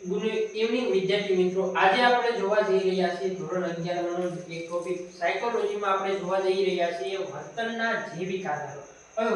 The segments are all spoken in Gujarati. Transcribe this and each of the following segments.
ગુડ ઇવનિંગ વિદ્યાર્થી મિત્રો, આજે આપણે જોવા જઈ રહ્યા છીએ ધોરણ 11 નો એક ટોપિક સાયકોલોજીમાં આપણે જોવા જઈ રહ્યા છીએ વર્તનના જૈવિક આધારો. હવે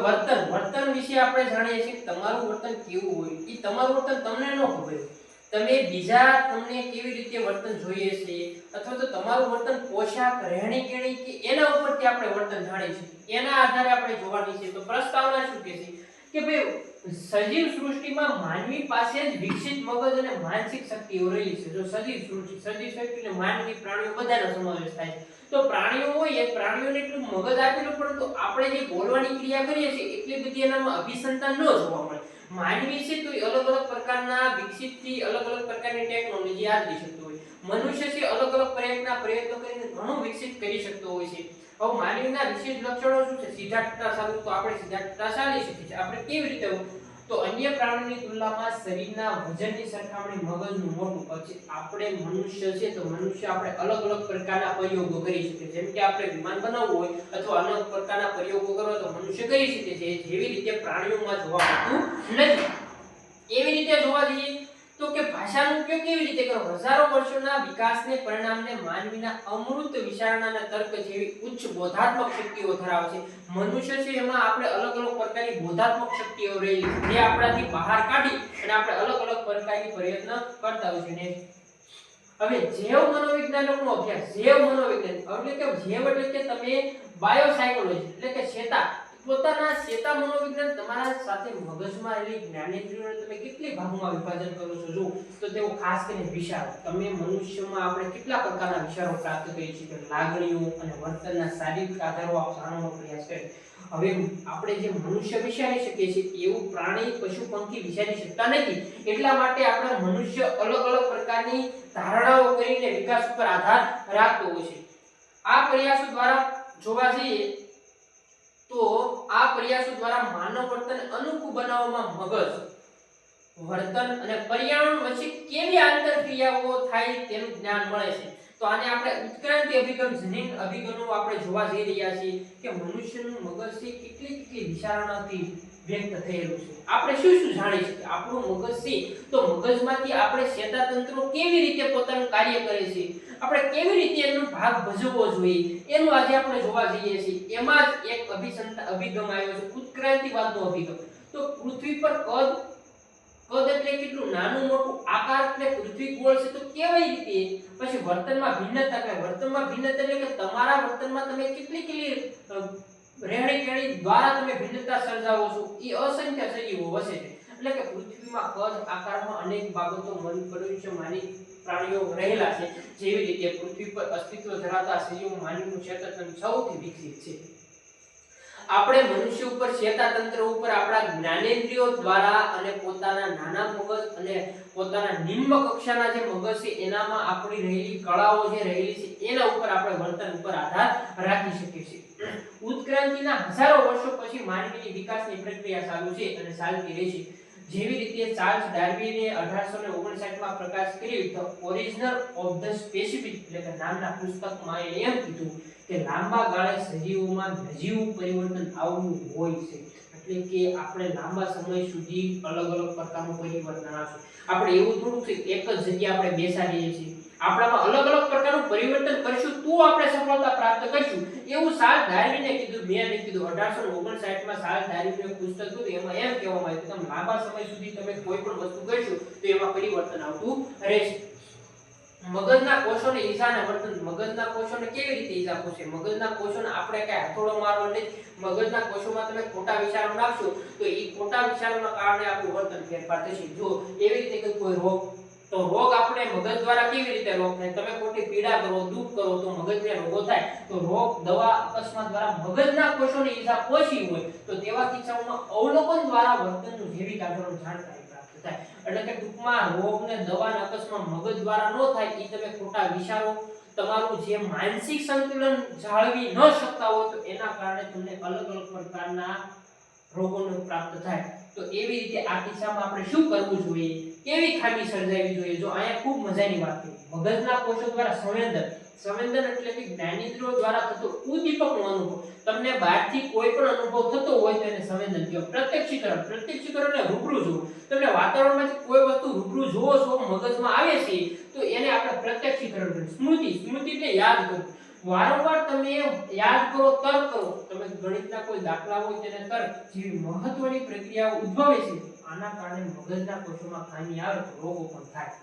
વર્તન વિશે આપણે જાણીએ છીએ તમારું વર્તન કેવું હોય એ તમારું વર્તન તમને ન ખબર હોય. તમે બીજા તમને કેવી રીતે વર્તન જોઈએ છે અથવા તો તમારું વર્તન પોશાક રહેણી કેણી કે એના ઉપરથી આપણે વર્તન જાણીએ છીએ એના આધારે આપણે જોવાની છે. તો પ્રસ્તાવના શું કહે છે કે ભાઈ સજીવ સૃષ્ટિમાં માનવી પાસે જ વિકસિત મગજ અને માનસિક શક્તિઓ રહેલી છે. જો સજીવ સૃષ્ટિ એટલે માનવી પ્રાણીઓ બધાનો સમાવેશ થાય છે. તો પ્રાણીઓ હોય એ પ્રાણીઓને એટલું મગજ આપેલું, પરંતુ આપણે જે બોલવાની ક્રિયા કરીએ છીએ એટલી બધી એનામાં અભિસંધાન ન જોવા મળે. માનવી છે તો અલગ અલગ પ્રકારના વિકસિતથી અલગ અલગ પ્રકારની ટેકનોલોજી આદરી શકતો હોય. મનુષ્ય છે અલગ અલગ પ્રયત્નો કરીને ઘણું વિકસિત કરી શકતો હોય છે. હવે માનવીના વિશેષ લક્ષણો શું છે? સીધા ટટ્ટા ચાલવું, તો આપણે સીધા ટટ્ટા ચાલી શકીએ છીએ. આપણે કેવી રીતે? તો અન્ય પ્રાણીઓની તુલનામાં શરીરના વજનની સરખામણી મગજનું મોટું પદ છે. આપણે મનુષ્ય છે તો મનુષ્ય આપણે અલગ અલગ પ્રકારના પ્રયોગો કરી શકીએ. જેમ કે આપણે વિમાન બનાવવું હોય અથવા અનેક પ્રકારના પ્રયોગો કરવા તો મનુષ્ય કરી શકે છે, જેવી રીતે પ્રાણીઓમાં જોવા મળતું નથી. એવી રીતે જોવા જઈએ તો કે ભાષાનો ઉપયોગ કેવી રીતે કરવો? હજારો વર્ષોના વિકાસને પરિણામને માનવીના અમૃત વિચારણાના તર્ક જેવી ઉચ્ચ બોધાત્મક શક્તિઓ ધરાવે છે. મનુષ્ય છે એમાં આપણે અલગ અલગ પ્રકારની બોધાત્મક શક્તિઓ રહેલી છે, જે આપણાથી બહાર કાઢી અને આપણે અલગ અલગ પ્રકારની પ્રયત્ન કરતા હોય છે. હવે જૈવ મનોવિજ્ઞાનનો અભ્યાસ, જૈવ મનોવિજ્ઞાન એટલે કે જૈવ એટલે કે તમે બાયોસાયકોલોજી એટલે કે ચેતા, પોતાના ચેતા મનોવિજ્ઞાન તમારા સાથે મગજમાં રહેલી જ્ઞાનેન્દ્રિયોને તમે કેટલી ભાગોમાં વિભાજન કરો છો જો તો તેઓ ખાસ કરીને વિચારો. તમે મનુષ્યમાં આપણે કેટલા પ્રકારના વિચારો પ્રાપ્ત કરીએ છીએ? લાગણીઓ અને વર્તનના શારીરિક આધારો જાણવાનો પ્રયાસ કરીએ. હવે આપણે જે મનુષ્ય વિચારી શકીએ છીએ એવું પ્રાણી, પશુ, પંખી વિચારી શકતા નથી. એટલા માટે આપણે મનુષ્ય અલગ અલગ પ્રકારની ધારણાઓ કરીને વિકાસ ઉપર આધાર રાખતો હોય છે. આ પ્રયાસો દ્વારા જોવા જઈએ તો આ પ્રયાસો દ્વારા માનવ વર્તન અનુકૂળ બનાવવામાં મગજ, વર્તન અને પર્યાવરણ વચ્ચે કેવી આંતરક્રિયાઓ થાય તેનું જ્ઞાન મળે છે. તો આને આપણે ઉત્ક્રાંતિ અભિગમ, જનીન અભિગમનો આપણે જોવા જઈ રહ્યા છીએ કે મનુષ્યનું મગજ છે કેટલી વિચારણાથી વ્યક્ત થયેલું છે. આપણે શું જાણી શકીએ? આપણું મગજ છે તો મગજમાંથી આપણે ચેતાતંત્રો કેવી રીતે પોતાનું કાર્ય કરે છે, આપણે કેવી રીતે એનો ભાગ ભજવવો જોઈએ એનું આજે આપણે જોવા જઈએ છીએ. એમાં જ એક અભિગમ આવ્યો છે ઉત્ક્રાંતિવાદનો અભિગમ. તો પૃથ્વી પર કદ એટલે કેટલું નાનું મોટું, આકાર એટલે પૃથ્વી ગોળ છે તો કેવી રીતે? પછી વર્તનમાં ભિન્નતા કે વર્તનમાં ભિન્નતા એટલે કે તમારા વર્તનમાં તમે કેટલી રહેણી કેણી દ્વારા તમે ભિન્નતા સર્જાવો છો એ અસંખ્ય સજીવો વસે છે. એટલે કે પૃથ્વીમાં કદ આકારમાં અનેક બાબતો મનુષ્યમાની પ્રાણીઓ રહેલા છે. જેવી રીતે પૃથ્વી પર અસ્તિત્વ ધરાવતા સજીવો માનવીનું ચેતાતંત્ર સૌથી વિકસિત છે. આપણે મનુષ્ય ઉપર ચેતાતંત્ર ઉપર આપણા જ્ઞાનેન્દ્રિયો દ્વારા અને પોતાના નાના મગજ અને પોતાના નિમ્ન કક્ષાના જે મગજ છે એનામાં આપણી રહેલી કળાઓ જે રહેલી છે એના ઉપર આપણે વર્તન ઉપર આધાર રાખી શકીએ છીએ. ઉત્ક્રાંતિના હજારો વર્ષો પછી માનવીની વિકાસની પ્રક્રિયા ચાલુ છે અને ચાલતી રહેશે. જેવી રીતે ચાર્લ્સ ડાર્વિને 1859 માં પ્રકાશ કર્યો the origin of the specific એટલે કે નામના પુસ્તકમાં એમ કીધું કે લાંબા ગાળે સજીવોમાં નજીવું પરિવર્તન આવવું હોય છે. એટલે કે આપણે લાંબા સમય સુધી અલગ અલગ પ્રકારનું પરિવર્તન આવશે. આપણે એવું થોડું છે એક જ જગ્યાએ આપણે બેસાડીએ છીએ, આપણામાં અલગ અલગ પ્રકારનું પરિવર્તન કરશું તો આપણે સફળતા પ્રાપ્ત કરીશું એવું ચાર્લ્સ ડાર્વિને કીધું. મેં કીધું 1859 માં ચાર્લ્સ ડાર્વિનનું પુસ્તક હતું એમાં એમ કહેવામાં આવ્યું કે તમે લાંબા સમય સુધી તમે કોઈ પણ વસ્તુ કરશો તો એમાં પરિવર્તન આવતું રહેશે. મગજના કોષોને ઈજા અને વર્તન. મગજના કોષોને કેવી રીતે ઈજા પહોંચે? મગજના કોષોને આપણે કઈ હથોડો મારવો નથી. મગજના કોષોમાં તમે ખોટા વિચારો નાખશો તો એ ખોટા વિચારોના કારણે આપણું વર્તન ફેરફાર થશે. જો એવી રીતે કોઈ રોગ, તો રોગ આપણે મગજ દ્વારા કેવી રીતે રોગ થાય? તમે ખોટી પીડા કરો, દુઃખ કરો તો મગજને રોગો થાય. તો રોગ, દવા, અકસ્માત દ્વારા મગજના કોષોને ઈજા પહોંચી હોય તો તેવા કિસ્સાઓમાં અવલોકન દ્વારા વર્તનનું જૈવિક આધારનું જાણકારી પ્રાપ્ત થાય. એટલે કે ટૂંકમાં રોગ ને દવા ને અકસ્માત મગજ દ્વારા ન થાય એ તમે ખોટા વિચારો, તમારું જે માનસિક સંતુલન જાળવી ન શકતા હોય તો એના કારણે તમને અલગ અલગ પ્રકારના રોગોનો પ્રાપ્ત થાય. તો એવી રીતે આ કિસ્સામાં આપણે શું કરવું જોઈએ, કેવી ખામી સર્જાવી જોઈએ? જો અહીંયા ખૂબ મજાની વાત છે. મગજના કોષો દ્વારા સંવેદન એટલે કે જ્ઞાનેન્દ્રિયો દ્વારા થતો ઉદ્દીપકનો અનુભવ. તમને બહારથી કોઈ પણ અનુભવ થતો હોય તો એને સંવેદન કહેવાય. પ્રત્યક્ષીકરણ એટલે રૂબરૂ જોવું. તમને વાતાવરણમાંથી કોઈ વસ્તુ રૂબરૂ વસ્તુ જોવો છો મગજમાં આવે છે તો એને આપણે પ્રત્યક્ષીકરણ કરીએ. સ્મૃતિ એટલે યાદ કરવું. વારંવાર તમે યાદ કરો, તર્ક કરો. તમે ગણિતના કોઈ દાખલા હોય તેને તર્ક જેવી મહત્વની પ્રક્રિયાઓ ઉદ્ભવે છે. આના કારણે મગજના કોષોમાં ખામી આવે તો રોગો પણ થાય.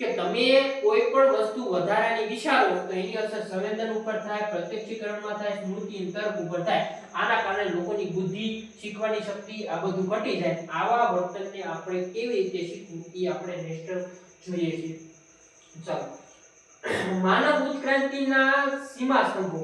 કે તમે કોઈ પણ વસ્તુ વધારાની વિચારો તો એની અસર સંવેદન ઉપર થાય, પ્રત્યક્ષીકરણમાં થાય, સ્મૃતિ અને તર્ક ઉપર થાય. આના કારણે લોકોની બુદ્ધિ, શીખવાની શક્તિ આ બધું ઘટી જાય. આવા વર્તનને આપણે કેવી રીતે શીખવું એ આપણે નેક્સ્ટ જોઈએ છીએ. ચાલો, માનવ ઉત્ક્રાંતિના સીમા સ્તંભો.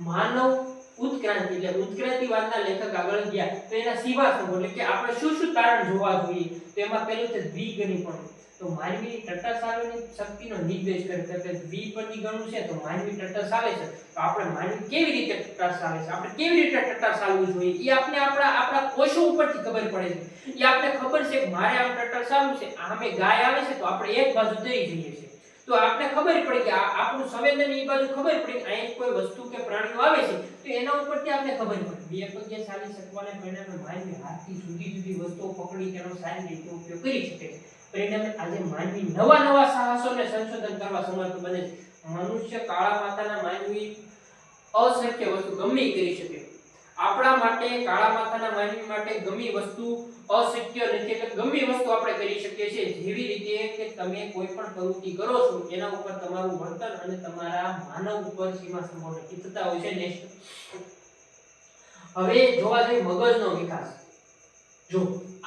માનવ ઉત્ક્રાંતિ એટલે ઉત્ક્રાંતિવાદના લેખક આગળ ગયા તો એના સીમા સ્તંભો એટલે કે આપણે શું શું તારણ જોવા જોઈએ. તો એમાં પહેલું છે દ્વિગુણીપણું. તો માનવીની ટટ્ટાર શક્તિનો નિર્દેશ કરે છે. દ્વિપદી ગણું છે તો માનવી ટટ્ટાર ચાલે છે તો આપણે માનવી કેવી રીતે ટટ્ટાર ચાલે છે, આપણે કેવી રીતે ટટ્ટાર ચાલવું જોઈએ એ આપણે આપણા કોષો ઉપરથી ખબર પડે છે. એ આપણે ખબર છે કે મારે આમ ટટ્ટાર ચાલવું છે, આમે ગાય આવે છે તો આપણે એક બાજુ તરી જઈએ છીએ. તો આપણે ખબર પડી કે આપણું સંવેદન એ બાજુ ખબર પડી અહીં કોઈ વસ્તુ કે પ્રાણીઓ આવે છે તો એના ઉપરથી આપણે ખબર પડી. બે પગે ચાલી શકવાને પરિણામે માનવી હાથથી જુદી વસ્તુઓ પકડી તેનો સારી રીતે ઉપયોગ કરી શકે છે. પરિણામે આજે માનવી નવા સાહસોને સંશોધન કરવા સમર્થ બને છે. મનુષ્ય કાળા માથાના માનવી અશક્ય વસ્તુ ગમે કરી શકે. આપણા માટે કાળા માથાના માનવી માટે ગમે વસ્તુ અશક્ય નથી. એટલે ગમે વસ્તુ આપણે કરી શકીએ છીએ. જેવી રીતે કે તમે કોઈ પણ પ્રવૃત્તિ કરો છો એના ઉપર તમારું વર્તન અને તમારા માનવ ઉપર સીમા સંબંધો નક્કી થતા હોય છે. નેક્સ્ટ હવે જોવા જઈએ મગજનો વિકાસ. જો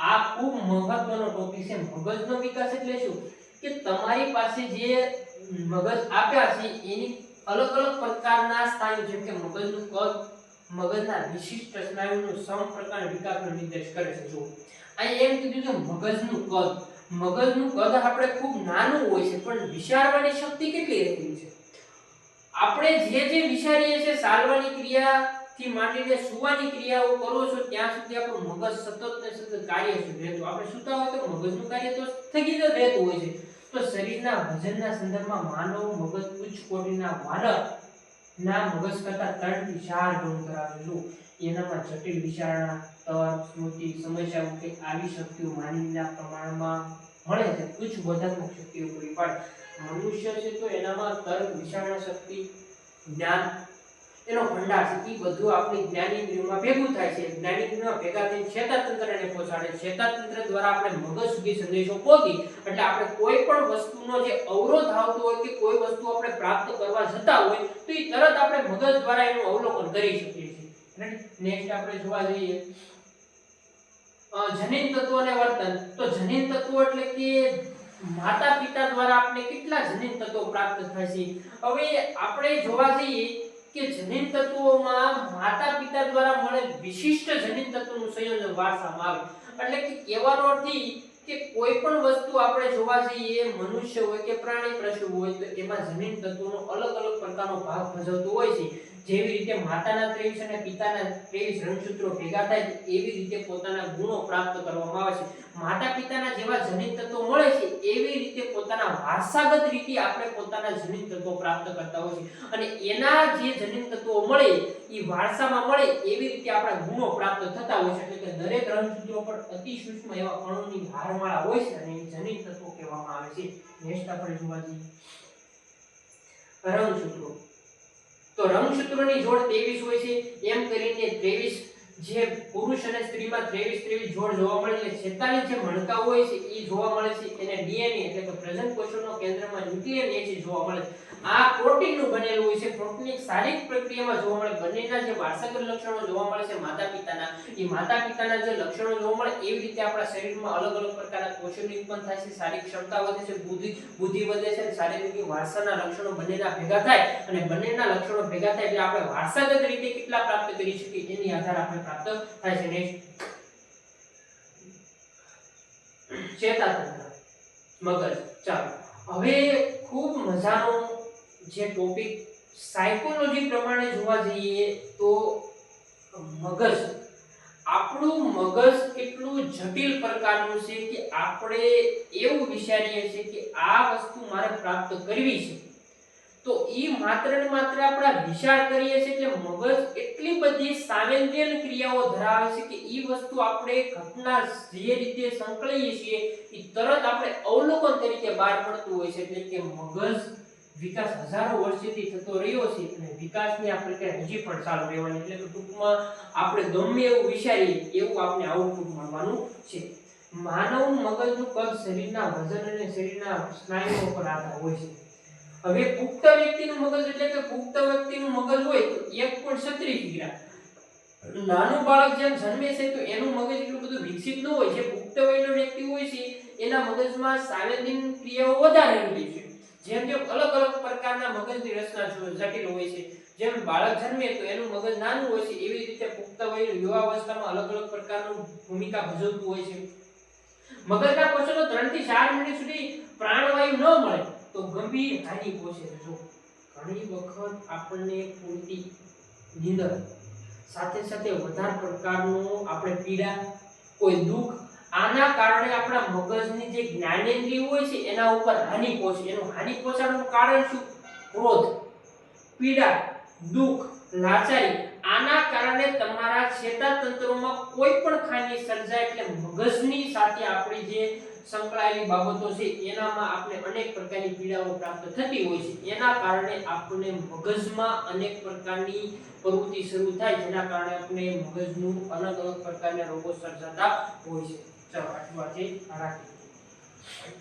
આ ખૂબ મહત્વનો ટોપિક છે. મગજનો વિકાસ એટલે શું કે તમારી પાસે જે મગજ આપ્યા છે એની અલગ પ્રકારના સ્નાયુ જેમ કે મગજનું કદ, મગજના વિશિષ્ટ સ્નાયુનું સમ પ્રકાર વિકાસનો નિર્દેશ કરે છે. જો અહીં એમ કીધું કે મગજનું કદ આપણે ખૂબ નાનું હોય છે પણ વિચારવાની શક્તિ કેટલી રહેતી છે. આપણે જે વિચારીએ છીએ ચાલવાની ક્રિયા થી માંડીને સુવાની ક્રિયાઓ કરો છો ત્યાં સુધી આપણું મગજ સતત કાર્યશીલ રહેતું. આપણે સુતા હોય તો મગજનું કાર્ય તો સ્થગિત જ રહેતું હોય છે. તો શરીરના વજનના સંદર્ભમાં માનવ મગજ ઉચ્ચ કોટીના વાનરના મગજ કરતા 3 થી 4 ગણું ધરાવેલું. એનામાં જટિલ વિચારણા, તર્ક, સ્મૃતિ, સમસ્યા ઉકેલ આવી શક્તિઓ માનવીના પ્રમાણમાં મળે છે. ઉચ્ચ બોધાત્મક શક્તિઓ પૂરી પાડે. મનુષ્ય છે તો એનામાં તર્ક, વિચારણા શક્તિ, જ્ઞાન એનો ભંડાર છે. એ બધું આપણી જ્ઞાનેન્દ્રિયોમાં ભેગું થાય છે. જ્ઞાનેન્દ્રિયોમાં ભેગા થઈને ચેતાતંત્રને પહોંચાડે. ચેતાતંત્ર દ્વારા આપણે મગજ સુધી સંદેશો પહોંચી એટલે આપણે કોઈ પણ વસ્તુનો જે અવરોધ આવતો હોય કે કોઈ વસ્તુ આપણે પ્રાપ્ત કરવા જતા હોય તો એ તરત આપણે મગજ દ્વારા એનું અવલોકન કરી શકીએ છીએ. નેક્સ્ટ આપણે જોવા જઈએ જનીન તત્વો અને વર્તન. તો જનીન તત્વો એટલે કે માતા પિતા દ્વારા આપણે કેટલા જનીન તત્વો પ્રાપ્ત થાય છે. હવે આપણે જોવા જઈએ કે જનીન તત્વોમાં માતા પિતા દ્વારા મળેલ વિશિષ્ટ જનીન તત્વોનું સંયોજન વારસામાં આવે. એટલે કે કહેવાનો અર્થ કે કોઈ પણ વસ્તુ આપણે જોવા જઈએ મનુષ્ય હોય કે પ્રાણી પશુ હોય તો એમાં જનીન તત્વોનો અલગ પ્રકારનો ભાગ ભજવતો હોય છે. જેવી રીતે માતાના 23 અને પિતાના 23 રંગસૂત્રો ભેગા થાય એવી રીતે પોતાના ગુણો પ્રાપ્ત કરવામાં આવે છે. માતા પિતાના જેવા જનીન તત્વો મળે છે એવી રીતે પોતાના વારસાગત રીતે આપણે પોતાના જનીન તત્વો પ્રાપ્ત કરતા હોય છે. અને એના જે જનીન તત્વો મળે એ વારસામાં મળે એવી રીતે આપણા ગુણો પ્રાપ્ત થતા હોય છે. એટલે કે દરેક રંગસૂત્રો પર અતિ સૂક્ષ્મ એવા અણુની હારમાળા હોય છે અને એ જનીન તત્વો કહેવામાં આવે છે. નેક્સ્ટ આપણે જોવા જઈએ રંગસૂત્રો. તો રંગસૂત્રોની જોડ 23 હોય છે. એમ કરીને 23 જે પુરુષ અને સ્ત્રીમાં 23 જોડ જોવા મળે છે. 46 જે મણકા હોય છે એ જોવા મળે છે. એને ડીએનએ એટલે કે પ્રજનન કોષોનો કેન્દ્રમાં ન્યુક્લિયર એસિડ જોવા મળે છે. આ પ્રોટીનનું બનેલું હોય છે. પ્રોટીન એક શારીરિક પ્રક્રિયામાં જોવા મળે. બંનેના જે વારસાગત લક્ષણો જોવા મળે છે માતા પિતાના, એ માતા પિતાના જે લક્ષણો જોવા મળે એવી રીતે આપણા શરીરમાં અલગ પ્રકારના કોષોની ઉત્પન્ન થાય છે. શારીરિક ક્ષમતા વધે છે, બુદ્ધિ વધે છે અને શારીરિક વારસાના લક્ષણો બંનેના ભેગા થાય અને બંનેના લક્ષણો ભેગા થાય એટલે આપણે વારસાગત રીતે કેટલા પ્રાપ્ત કરી શકીએ એની આધાર આપણે પ્રાપ્ત થાય છે. નેક્સ્ટ ચેતાતંત્ર, મગજ. ચાલો હવે ખૂબ મજાનો જે ટોપિક સાયકોલોજી પ્રમાણે જોવા જઈએ તો મગજ, આપણું મગજ કેટલું જટિલ પ્રકારનું છે કે આપણે એવું વિચારીએ છીએ કે આ વસ્તુ મારે પ્રાપ્ત કરવી છે તો ઈ માત્ર ને માત્ર આપણા વિચાર કરીએ છીએ એટલે મગજ એટલી બધી સંવેદન ક્રિયાઓ ધરાવે છે કે ઈ વસ્તુ આપણે ઘટના જે રીતે સંકળાઈએ છીએ ઈ તરત આપણે અવલોકન તરીકે બહાર પડતું હોય છે એટલે કે મગજ વિકાસ હજારો વર્ષોથી થતો રહ્યો છે અને વિકાસની આ પ્રક્રિયા હજી પણ ચાલુ રહેવાની એટલે કે ટૂંકમાં આપણે ગમે એવું વિચારીએ એવું આપણે આઉટપુટ મળવાનું છે માનવ મગજનું કદ શરીરના વજન અને શરીરના સ્નાયુઓ પર આધાર હોય છે હવે પુખ્ત વ્યક્તિનું મગજ એટલે કે પુખ્ત વ્યક્તિનું મગજ હોય તો 1.36 કિગ્રા નાનું બાળક જેમ જન્મે છે તો એનું મગજ એટલું બધું વિકસિત ન હોય જે પુખ્ત વયનો વ્યક્તિ હોય છે એના મગજમાં સંવેદન ક્રિયાઓ વધારે રહેલી છે જેમ જેમ અલગ અલગ પ્રકારના મગજની રચના જટિલ હોય છે જેમ બાળક જન્મે તો એનું મગજ નાનું હોય છે એવી રીતે પુખ્ત વય યુવાવસ્થામાં અલગ અલગ પ્રકારનું ભૂમિકા ભજવતું હોય છે મગજના કોષોનો 3 થી 4 મિનિટ સુધી પ્રાણવાયુ ન મળે તો ગંભીર હાનિ પહોંચે છે જો ઘણી વખત આપણને પૂરતી નીંદર સાથે સાથે વધારે પ્રકારનું આપણે પીડા કોઈ દુઃખ આના કારણે આપણા મગજની જે જ્ઞાનેન્દ્રિય હોય છે એના ઉપર હાનિ પહોંચે એનું હાનિ પહોંચાડવાનું કારણ શું ક્રોધ પીડા દુઃખ લાચારી આના કારણે તમારા ચેતાતંત્રોમાં કોઈ પણ ખામી સર્જાય એટલે મગજની સાથે આપણી જે સંકળાયેલી બાબતો છે એનામાં આપણે અનેક પ્રકારની પીડાઓ પ્રાપ્ત થતી હોય છે એના કારણે આપણે મગજમાં અનેક પ્રકારની પ્રવૃત્તિ શરૂ થાય જેના કારણે આપણે મગજનું અલગ અલગ પ્રકારના રોગો સર્જાતા હોય છે ચાલો આટલું આજે રાખીએ